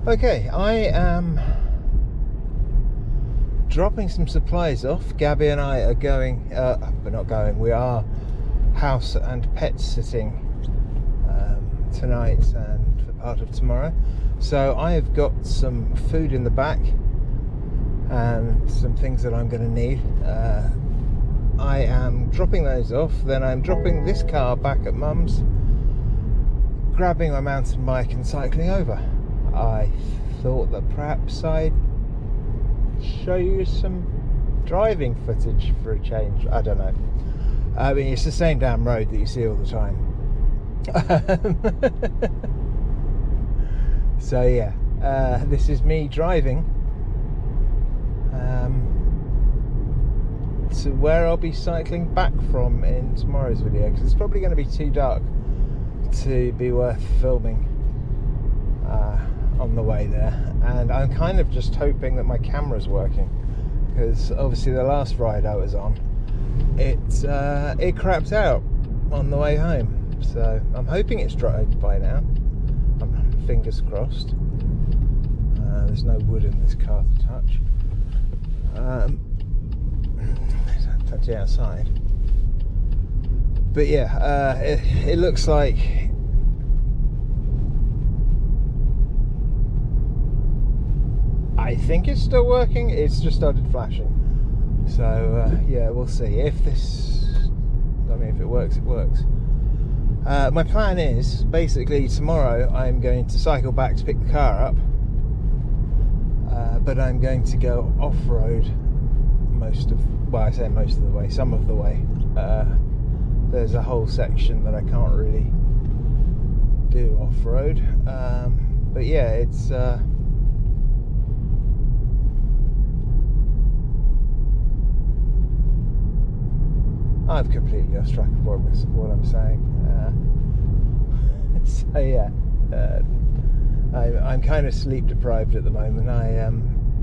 Okay, I am dropping some supplies off. Gabby and I are going, we're not going, we are house and pet sitting tonight and for part of tomorrow. So I have got some food in the back and some things that I'm going to need. I am dropping those off, then I'm dropping this car back at Mum's, grabbing my mountain bike and cycling over. I thought that perhaps I'd show you some driving footage for a change. I don't know. I mean, it's the same damn road that you see all the time. So yeah, this is me driving to where I'll be cycling back from in tomorrow's video, because it's probably going to be too dark to be worth filming on the way there. And I'm kind of just hoping that my camera's working, because obviously the last ride I was on, it crapped out on the way home. So I'm hoping it's dried by now. I'm fingers crossed. There's no wood in this car to touch. Touch it outside. But yeah, it looks like I think it's still working. It's just started flashing. So yeah, we'll see. If it works, it works. My plan is basically tomorrow I'm going to cycle back to pick the car up, but I'm going to go off-road I say most of the way, some of the way. There's a whole section that I can't really do off-road, but yeah, it's I've completely lost track of what I'm saying. So yeah, I'm kind of sleep deprived at the moment. I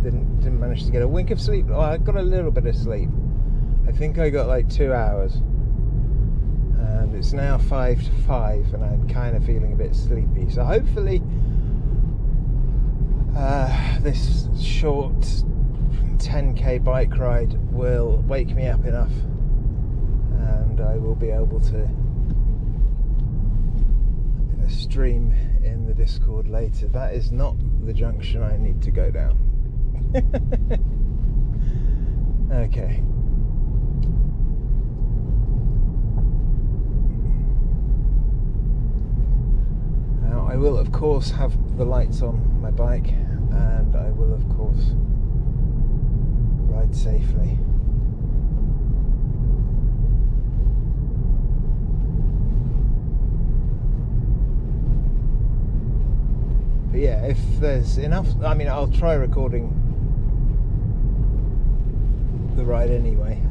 didn't manage to get a wink of sleep. Oh, I got a little bit of sleep. I think I got like 2 hours, and it's now 5 to 5, and I'm kind of feeling a bit sleepy. So hopefully, this short 10k bike ride will wake me up enough, and I will be able to stream in the Discord later. That is not the junction I need to go down. Okay. Now I will of course have the lights on my bike, and I will of course ride safely. But yeah, if there's enough, I mean, I'll try recording the ride anyway,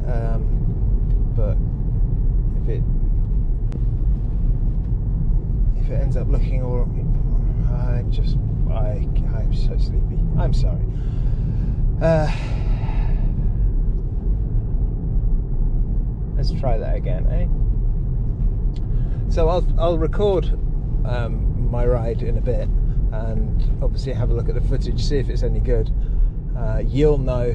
but if it ends up looking all, I'm so sleepy. I'm sorry. Let's try that again, eh? So I'll record my ride in a bit, and obviously have a look at the footage, see if it's any good. You'll know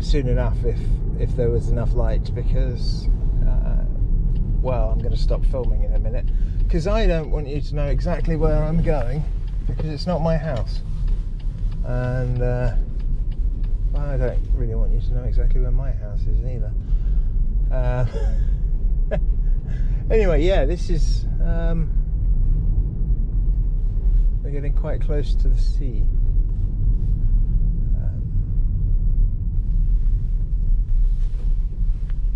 soon enough if there was enough light, because well, I'm going to stop filming in a minute, because I don't want you to know exactly where I'm going, because it's not my house, and I don't really want you to know exactly where my house is either. Anyway, yeah, this is we're getting quite close to the sea.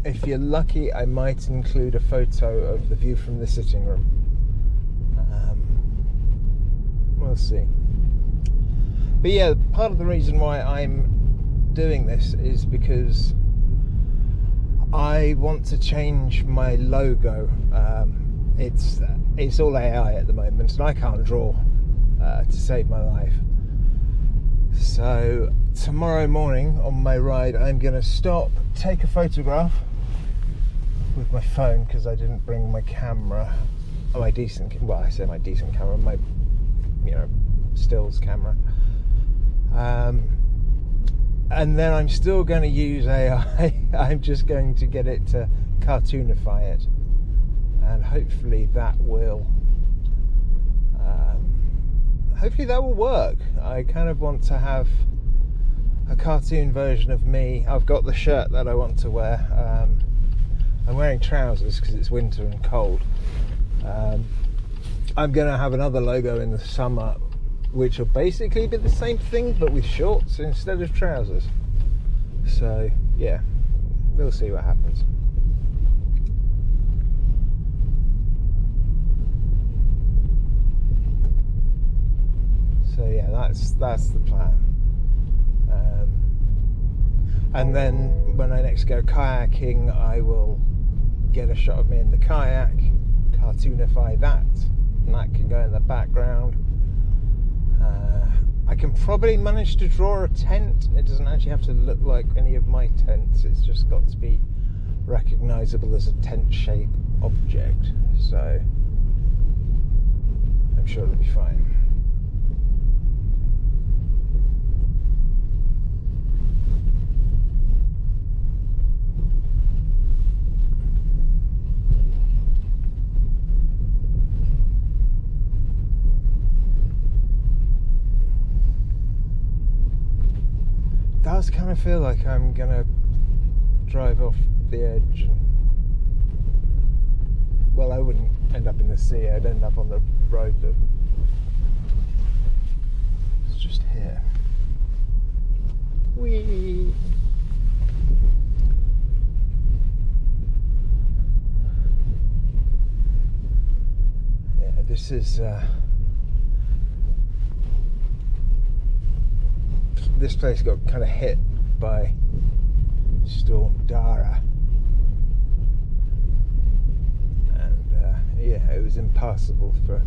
If you're lucky, I might include a photo of the view from the sitting room. We'll see. But yeah, part of the reason why I'm doing this is because I want to change my logo. It's all AI at the moment, and I can't draw to save my life. So tomorrow morning on my ride, I'm going to stop, take a photograph with my phone, because I didn't bring my camera. My decent camera, my stills camera. And then I'm still going to use AI. I'm just going to get it to cartoonify it, and hopefully that will work. I kind of want to have a cartoon version of me. I've got the shirt that I want to wear. I'm wearing trousers because it's winter and cold. I'm going to have another logo in the summer, which will basically be the same thing but with shorts instead of trousers. So yeah, we'll see what happens. So yeah, that's the plan. And then when I next go kayaking, I will get a shot of me in the kayak, cartoonify that, and that can go in the background. I can probably manage to draw a tent. It doesn't actually have to look like any of my tents. It's just got to be recognisable as a tent-shaped object. So I'm sure it'll be fine. It does kind of feel like I'm gonna drive off the edge, and well, I wouldn't end up in the sea. I'd end up on the road that it's just here. Whee! Yeah, this is this place got kind of hit by Storm Dara, and yeah, it was impassable for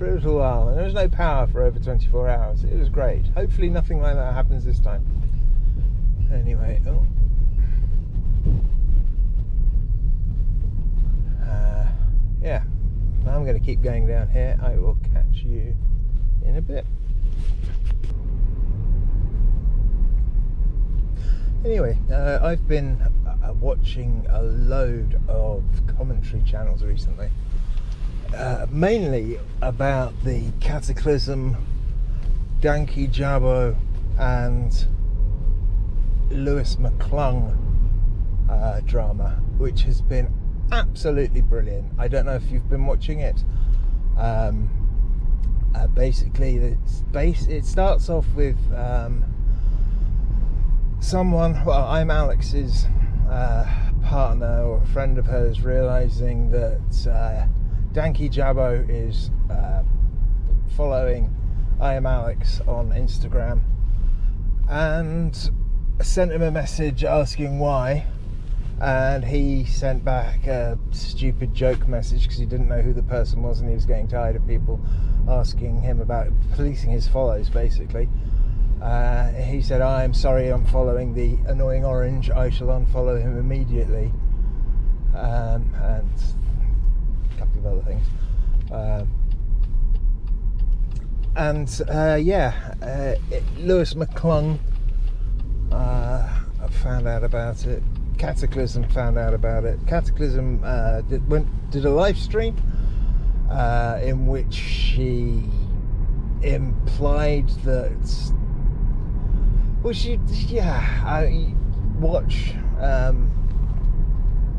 a little while, and there was no power for over 24 hours. It was great. Hopefully nothing like that happens this time. Anyway, yeah, I'm going to keep going down here. I will catch you in a bit. Anyway, I've been watching a load of commentary channels recently, mainly about the Cataclysm, Danky Jabbo and Louis Mcclung drama, which has been absolutely brilliant. I don't know if you've been watching it. Basically, it starts off with I'm Alex's partner or a friend of hers, realising that Danky Jabbo is following I Am Alex on Instagram, and sent him a message asking why, and he sent back a stupid joke message because he didn't know who the person was, and he was getting tired of people asking him about policing his follows, basically. He said, I'm sorry, I'm following the annoying orange, I shall unfollow him immediately, and a couple of other things. Louis Mcclung found out about it. Cataclysm found out about it. Cataclysm did a live stream in which she implied that, I watch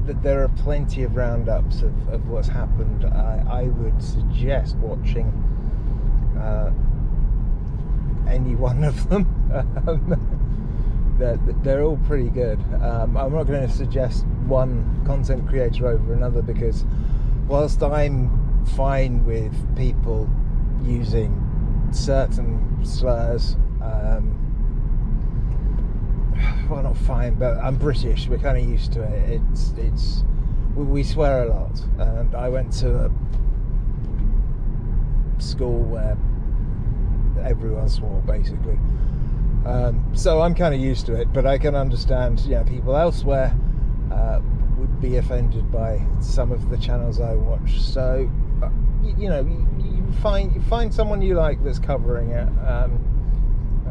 that there are plenty of roundups of what's happened. I would suggest watching any one of them. They're all pretty good. I'm not going to suggest one content creator over another, because whilst I'm fine with people using certain slurs, well, not fine, but I'm British, we're kind of used to it. We swear a lot, and I went to a school where everyone swore, basically. So I'm kind of used to it, but I can understand, people elsewhere would be offended by some of the channels I watch. So, you find someone you like that's covering it. I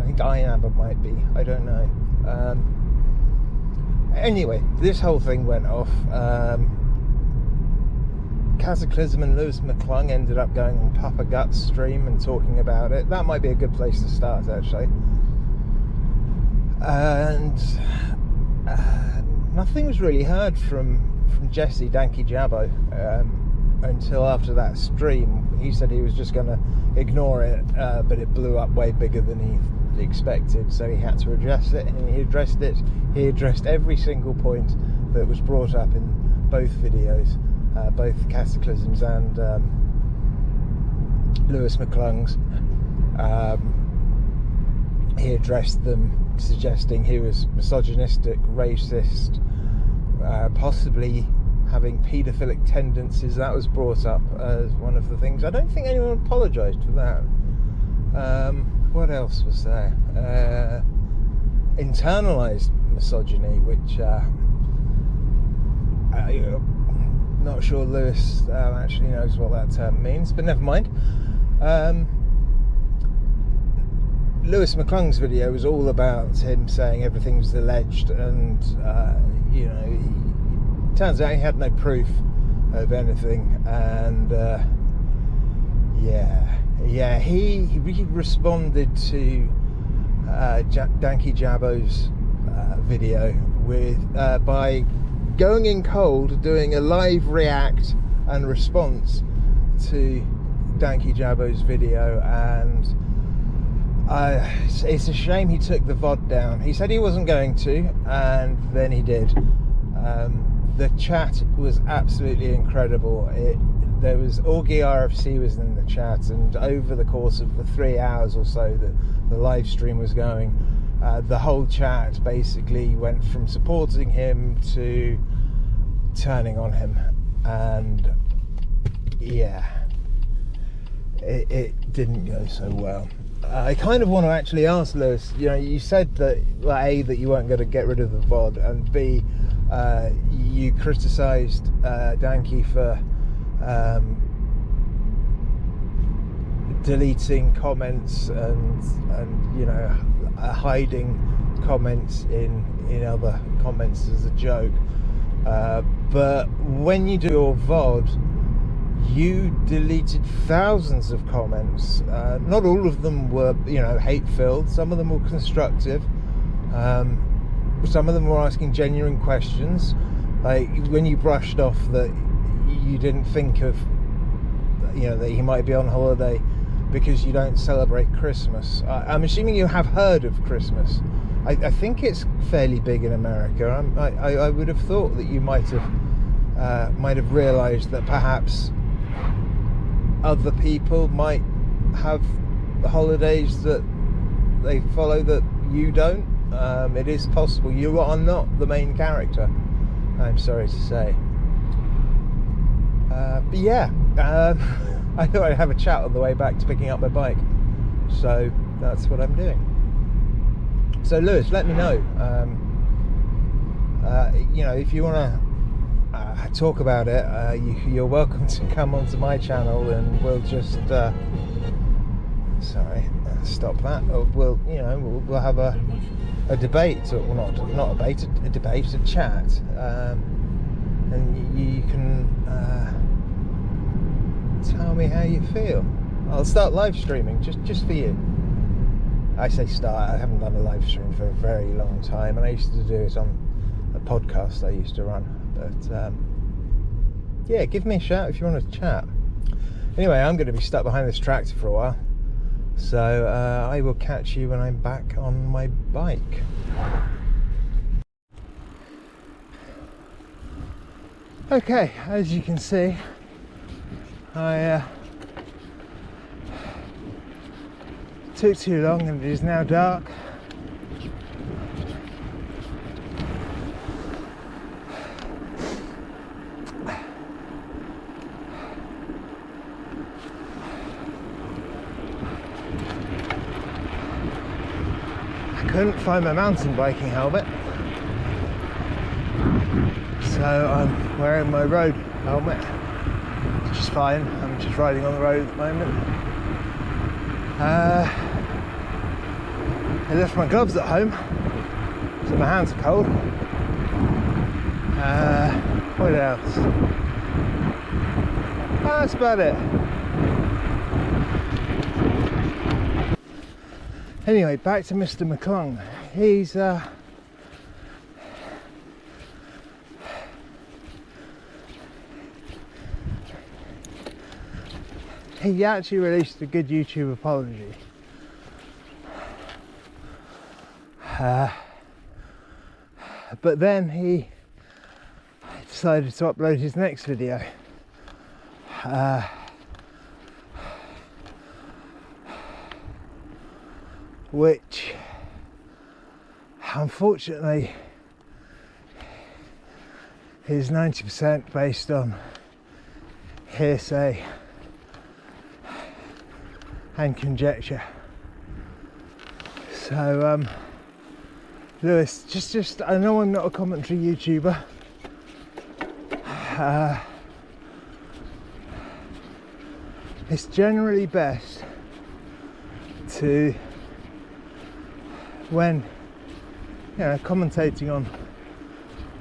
think Iron might be. I don't know. Anyway, this whole thing went off. Cataclysm and Louis Mcclung ended up going on Papa Gut's stream and talking about it. That might be a good place to start, actually. And nothing was really heard from Jesse Danky Jabbo until after that stream. He said he was just going to ignore it, but it blew up way bigger than he expected, so he had to address it, and he addressed it. He addressed every single point that was brought up in both videos, both Cataclysms and Louis Mcclung's. He addressed them, suggesting he was misogynistic, racist, possibly having paedophilic tendencies. That was brought up as one of the things. I don't think anyone apologised for that. What else was there? Internalised misogyny, which I'm not sure Lewis actually knows what that term means, but never mind. Louis Mcclung's video was all about him saying everything was alleged, and it turns out he had no proof of anything, and he responded to Danky Jabbo's video with by going in cold, doing a live react and response to Danky Jabbo's video, and it's a shame he took the VOD down. He said he wasn't going to, and then he did. The chat was absolutely incredible. There was Augie RFC was in the chat, and over the course of the 3 hours or so that the live stream was going, the whole chat basically went from supporting him to turning on him, and it didn't go so well. I kind of want to actually ask Lewis, you said that, well, A, that you weren't going to get rid of the VOD, and B, you criticised Danky for deleting comments and hiding comments in other comments as a joke. But when you do your VOD, you deleted thousands of comments. Not all of them were, hate-filled. Some of them were constructive. Some of them were asking genuine questions. Like when you brushed off that you didn't think of, that he might be on holiday because you don't celebrate Christmas. I'm assuming you have heard of Christmas. I think it's fairly big in America. I would have thought that you might have realised that perhaps other people might have holidays that they follow that you don't. It is possible. You are not the main character, I'm sorry to say. But yeah, I thought I'd have a chat on the way back to picking up my bike, so that's what I'm doing. So Lewis, let me know. If you want to talk about it, you're welcome to come onto my channel, and we'll just stop that. Or we'll have a debate, or not a debate, a chat, and you can tell me how you feel. I'll start live streaming just for you. I say start. I haven't done a live stream for a very long time, and I used to do it on a podcast I used to run. But give me a shout if you want to chat. Anyway, I'm going to be stuck behind this tractor for a while, so I will catch you when I'm back on my bike. Okay, as you can see, I took too long and it is now dark. I couldn't find my mountain biking helmet, so I'm wearing my road helmet. which is fine. I'm just riding on the road at the moment. I left my gloves at home, so my hands are cold. What else? That's about it. Anyway, back to Mr. Mcclung. He's he actually released a good YouTube apology. But then he decided to upload his next video. Which unfortunately is 90% based on hearsay and conjecture. So Louis, just I know I'm not a commentary YouTuber. It's generally best to, when commentating on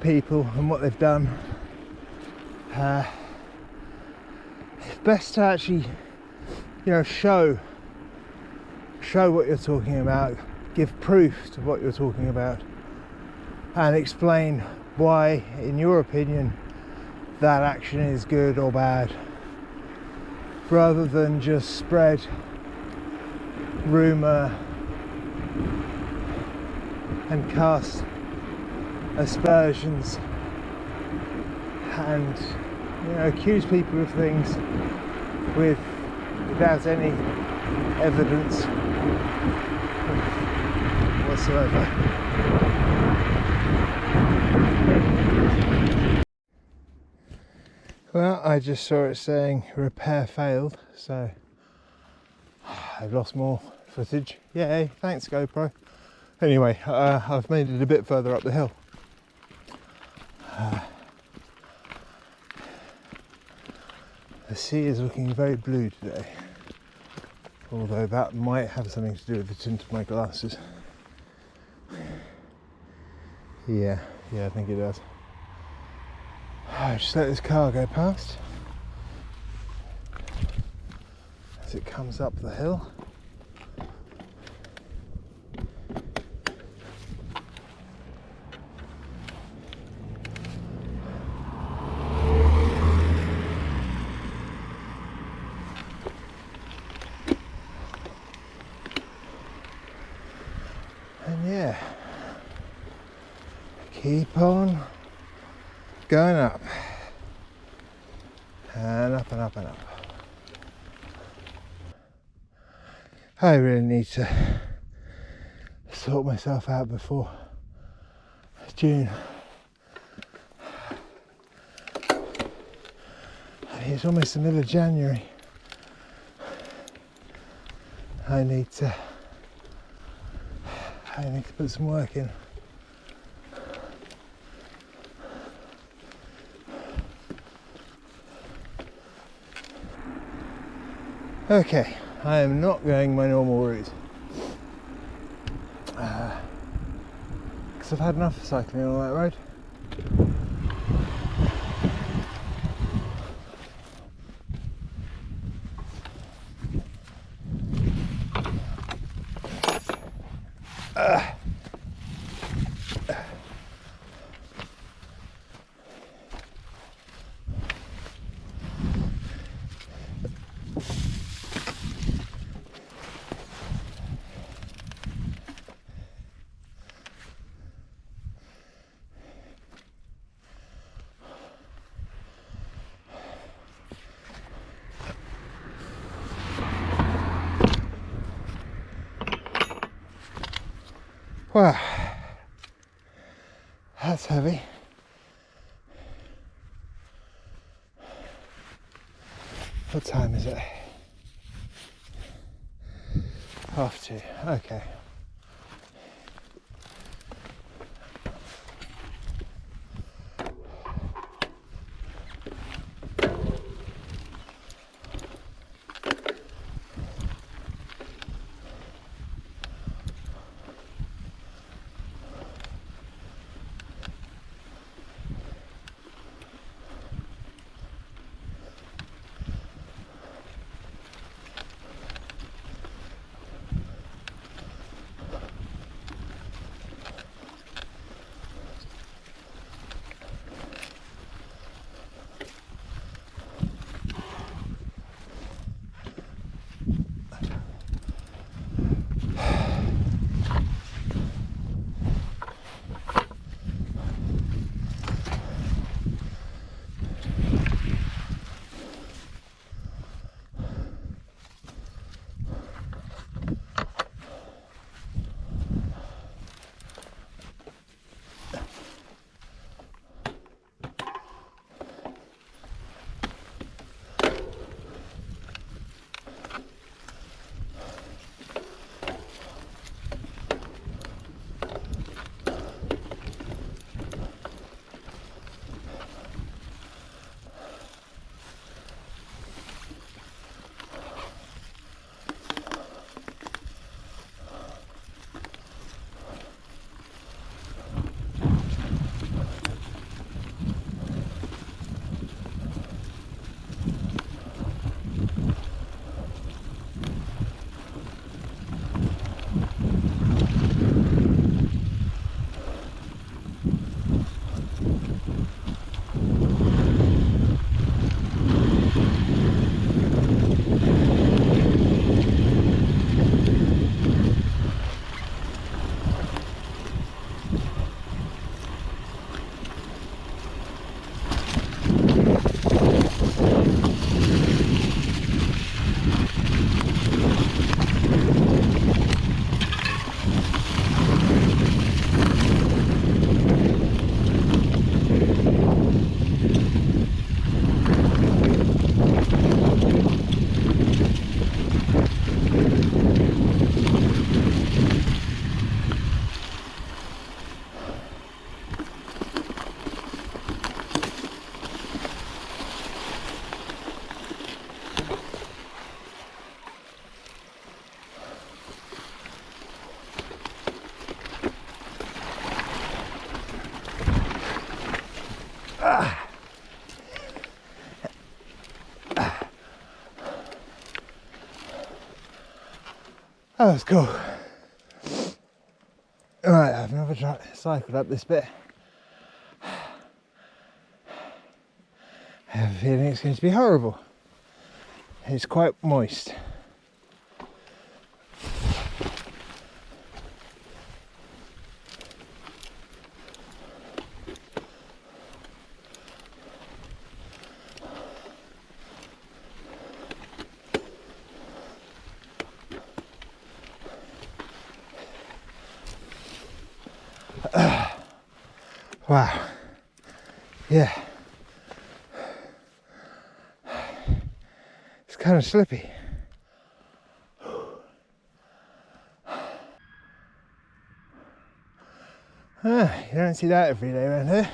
people and what they've done, it's best to actually show what you're talking about, give proof to what you're talking about, and explain why, in your opinion, that action is good or bad, rather than just spread rumour and cast aspersions and accuse people of things without any evidence whatsoever. Well, I just saw it saying repair failed, so I've lost more footage. Yay, thanks GoPro. Anyway, I've made it a bit further up the hill. The sea is looking very blue today, although that might have something to do with the tint of my glasses. Yeah, I think it does. Just let this car go past as it comes up the hill. And yeah, keep on going up and up and up and up. I really need to sort myself out before June. It's almost the middle of January. I need to put some work in. Okay, I am not going my normal route because I've had enough of cycling on that road. Wow, that's heavy. What time is it? 2:30. Okay. That was cool. Alright, I've never cycled up this bit. I have a feeling it's going to be horrible. It's quite moist. Wow. Yeah. It's kind of slippy. You don't see that every day around here.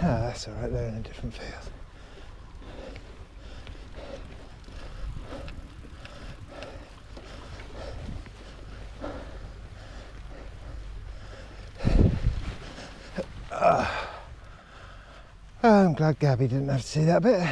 Ah, that's alright, they're in a different field. I'm glad Gabby didn't have to see that bit.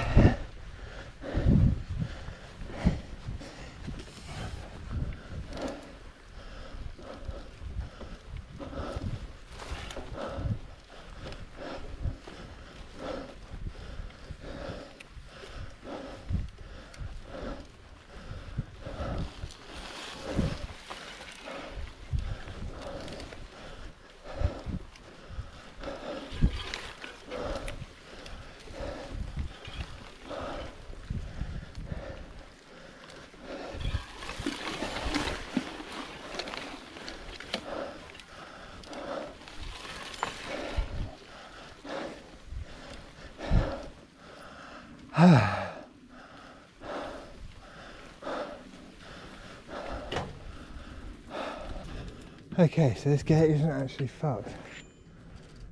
Okay, so this gate isn't actually fucked.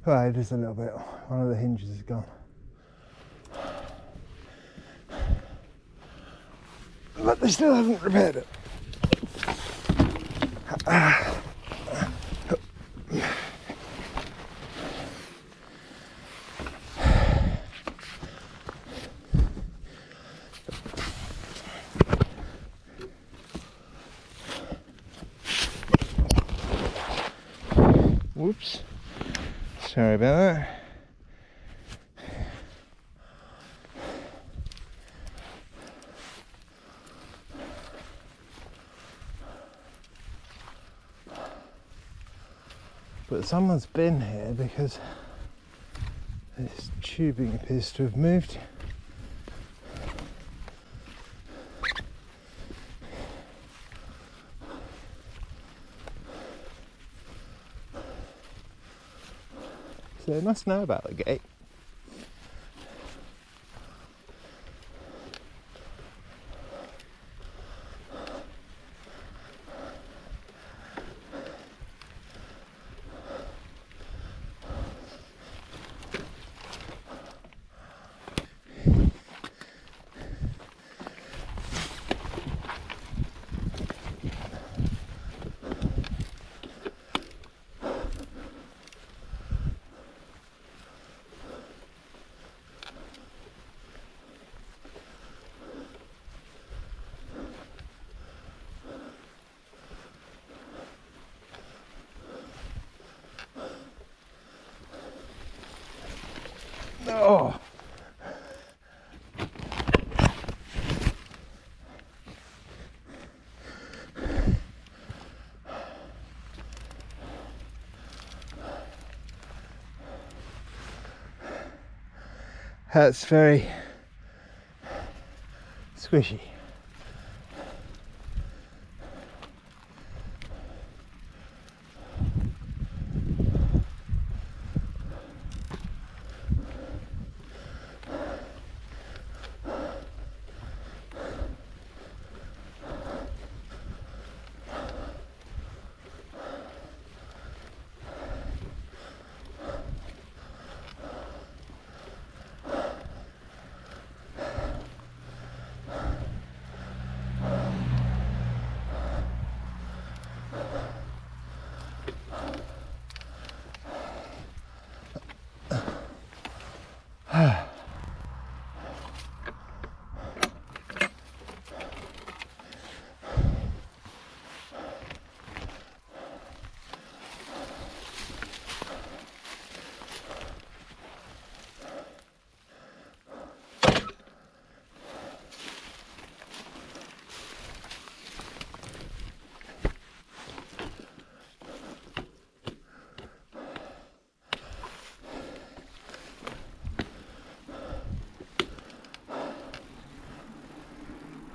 Well, it is a little bit. One of the hinges is gone. But they still haven't repaired it. Whoops. Sorry about that. But someone's been here because this tubing appears to have moved. So they must know about the gate. Oh. That's very squishy.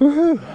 Woohoo!